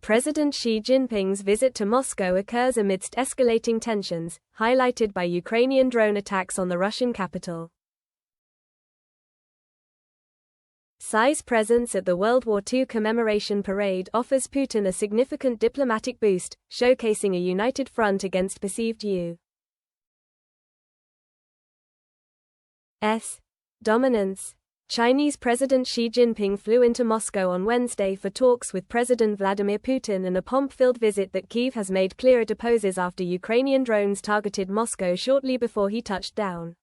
President Xi Jinping's visit to Moscow occurs amidst escalating tensions, highlighted by Ukrainian drone attacks on the Russian capital. Xi's presence at the World War II commemoration parade offers Putin a significant diplomatic boost, showcasing a united front against perceived U.S. dominance. Chinese President Xi Jinping flew into Moscow on Wednesday for talks with President Vladimir Putin in a pomp-filled visit that Kyiv has made clear it opposes after Ukrainian drones targeted Moscow shortly before he touched down.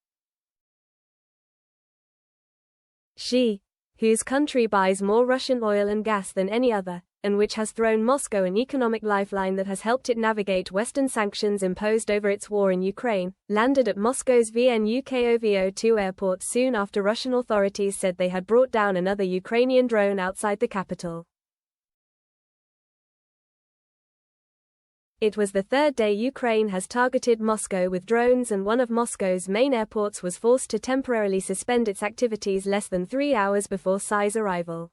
Xi, whose country buys more Russian oil and gas than any other, and which has thrown Moscow an economic lifeline that has helped it navigate Western sanctions imposed over its war in Ukraine, landed at Moscow's Vnukovo-2 airport soon after Russian authorities said they had brought down another Ukrainian drone outside the capital. It was the third day Ukraine has targeted Moscow with drones, and one of Moscow's main airports was forced to temporarily suspend its activities less than 3 hours before Xi's arrival.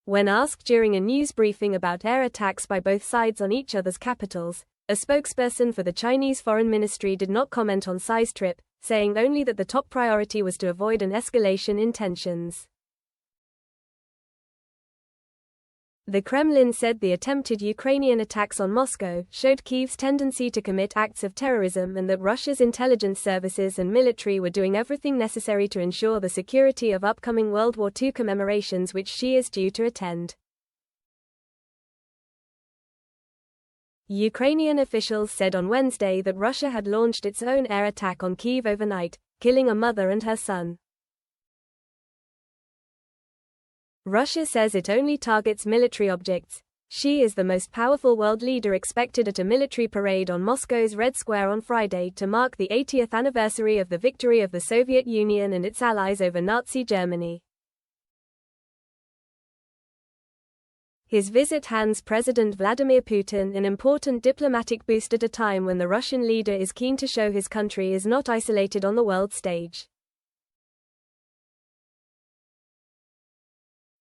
When asked during a news briefing about air attacks by both sides on each other's capitals, a spokesperson for the Chinese Foreign Ministry did not comment on Xi's trip, saying only that the top priority was to avoid an escalation in tensions. The Kremlin said the attempted Ukrainian attacks on Moscow showed Kyiv's tendency to commit acts of terrorism and that Russia's intelligence services and military were doing everything necessary to ensure the security of upcoming World War II commemorations which Xi is due to attend. Ukrainian officials said on Wednesday that Russia had launched its own air attack on Kyiv overnight, killing a mother and her son. Russia says it only targets military objects. Xi is the most powerful world leader expected at a military parade on Moscow's Red Square on Friday to mark the 80th anniversary of the victory of the Soviet Union and its allies over Nazi Germany. His visit hands President Vladimir Putin an important diplomatic boost at a time when the Russian leader is keen to show his country is not isolated on the world stage.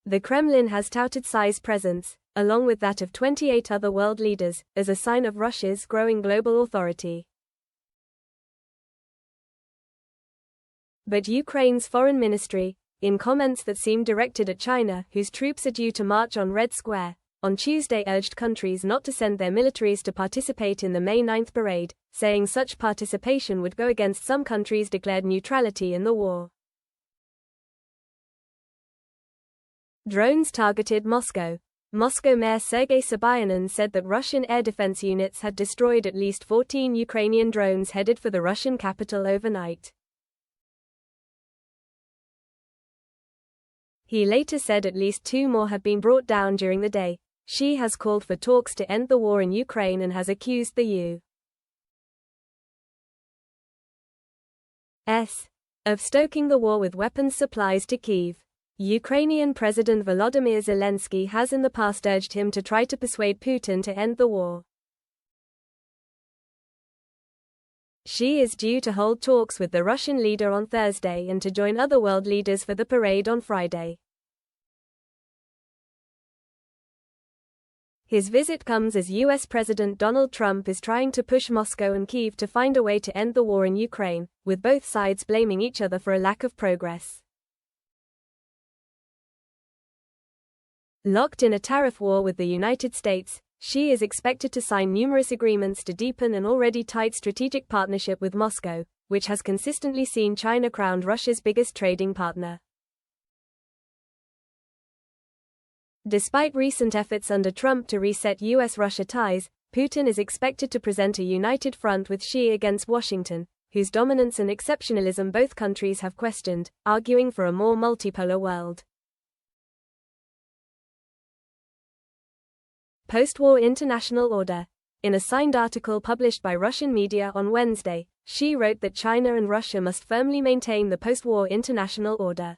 The Kremlin has touted Xi's presence, along with that of 28 other world leaders, as a sign of Russia's growing global authority. But Ukraine's foreign ministry, in comments that seemed directed at China, whose troops are due to march on Red Square, on Tuesday urged countries not to send their militaries to participate in the May 9th parade, saying such participation would go against some countries' declared neutrality in the war. Drones targeted Moscow. Moscow Mayor Sergei Sobyanin said that Russian air defense units had destroyed at least 14 Ukrainian drones headed for the Russian capital overnight. He later said at least 2 more have been brought down during the day. Xi has called for talks to end the war in Ukraine and has accused the U.S. of stoking the war with weapons supplies to Kyiv. Ukrainian President Volodymyr Zelensky has in the past urged him to try to persuade Putin to end the war. Xi is due to hold talks with the Russian leader on Thursday and to join other world leaders for the parade on Friday. His visit comes as U.S. President Donald Trump is trying to push Moscow and Kyiv to find a way to end the war in Ukraine, with both sides blaming each other for a lack of progress. Locked in a tariff war with the United States, Xi is expected to sign numerous agreements to deepen an already tight strategic partnership with Moscow, which has consistently seen China crowned Russia's biggest trading partner. Despite recent efforts under Trump to reset U.S.-Russia ties, Putin is expected to present a united front with Xi against Washington, whose dominance and exceptionalism both countries have questioned, arguing for a more multipolar world. Post-war international order. In a signed article published by Russian media on Wednesday, Xi wrote that China and Russia must firmly maintain the post-war international order.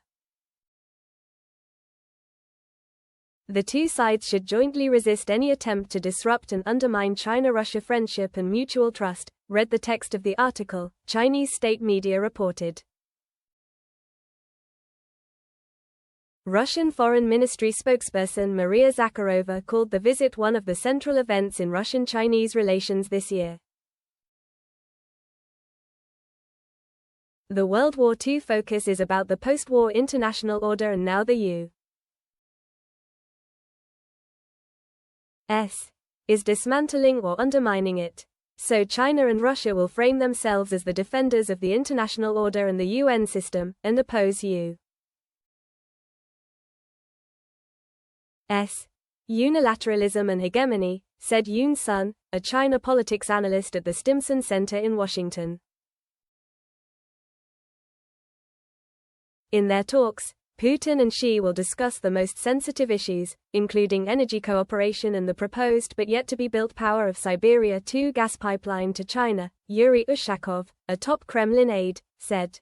The two sides should jointly resist any attempt to disrupt and undermine China-Russia friendship and mutual trust, read the text of the article, Chinese state media reported. Russian Foreign Ministry spokesperson Maria Zakharova called the visit one of the central events in Russian-Chinese relations this year. The World War II focus is about the post-war international order and now the U.S. is dismantling or undermining it. So China and Russia will frame themselves as the defenders of the international order and the UN system, and oppose U.S. unilateralism and hegemony, said Yoon Sun, a China politics analyst at the Stimson Center in Washington. In their talks, Putin and Xi will discuss the most sensitive issues, including energy cooperation and the proposed but yet to be built power of Siberia 2 gas pipeline to China, Yuri Ushakov, a top Kremlin aide, said.